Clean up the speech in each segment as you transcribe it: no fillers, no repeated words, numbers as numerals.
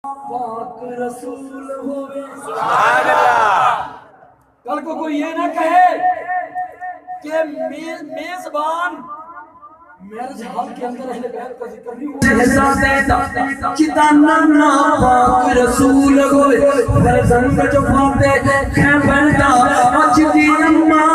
پاک رسول ہوئے سبحان اللہ۔ کل کو کوئی یہ نہ کہے کہ میزبان میرج ہال کے اندر اہل بیت کا ذکر نہیں ہوا کتانا پاک رسول ہوئے فرزند جو فاتے خیبردا اچھی اماں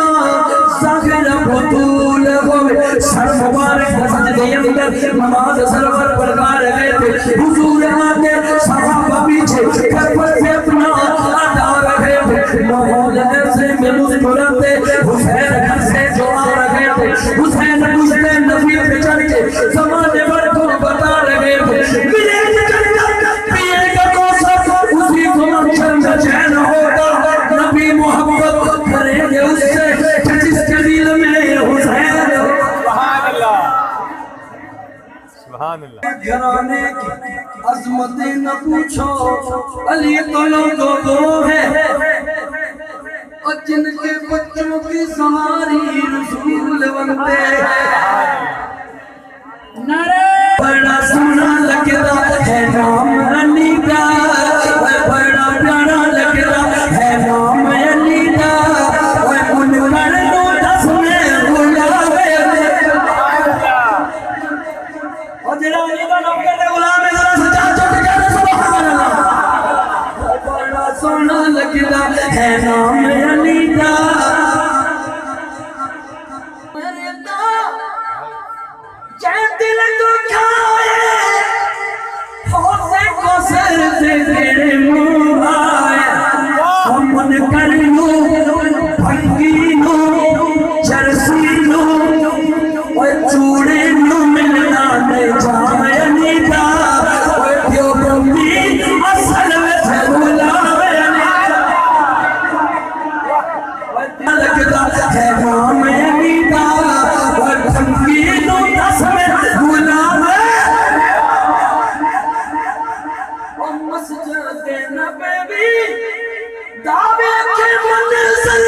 ساخر بطول ہوئے سر مبارک سجدے اندر نماز سرور پڑھا رہے تھے حضور آتے صحابہ پیچھے کربل سے اپنا ادا رہے تھے ماحول ایسے میں مسکراتے حسین گھر سے جو آ رہے تھے حسین پوچھتے نبی پہ چڑھ کے زمانے بھر کو بتا رہے تھے پیے کا کوثر اسی کو منشر میں چین ہوگا نبی محبت کریں گے اس سے جس کے دل میں حسین سبحان اللہ سبحان اللہ۔ گھرانے کی عظمتیں نہ پوچھو علی تو لوگوں ہے اور جن کے بچوں کی سواری رسول بنتے بڑا سونا لگتا ہے نام علی کا بڑا پیارا لگتا ہے نام علی کا ان پر تو دس میں بلاوے اور جڑا علی کا نام کرتے غلام ہے ذرا سچا چٹ کر سبحان اللہ بڑا سونا لگتا ہے نام علی کا دل تو کھائے حوصے کو سر سے تیرے منہ آئے ہمن کر لوں بھنگی لوں چرسی لوں اور چوڑے لوں ملنا نہیں جامع علی کا اور دیو بندی اصل میں سے بلاوے لگتا ہے نام علی کا اور بھنگی لوں دس میں مسجد نبوی دعوے کے منزل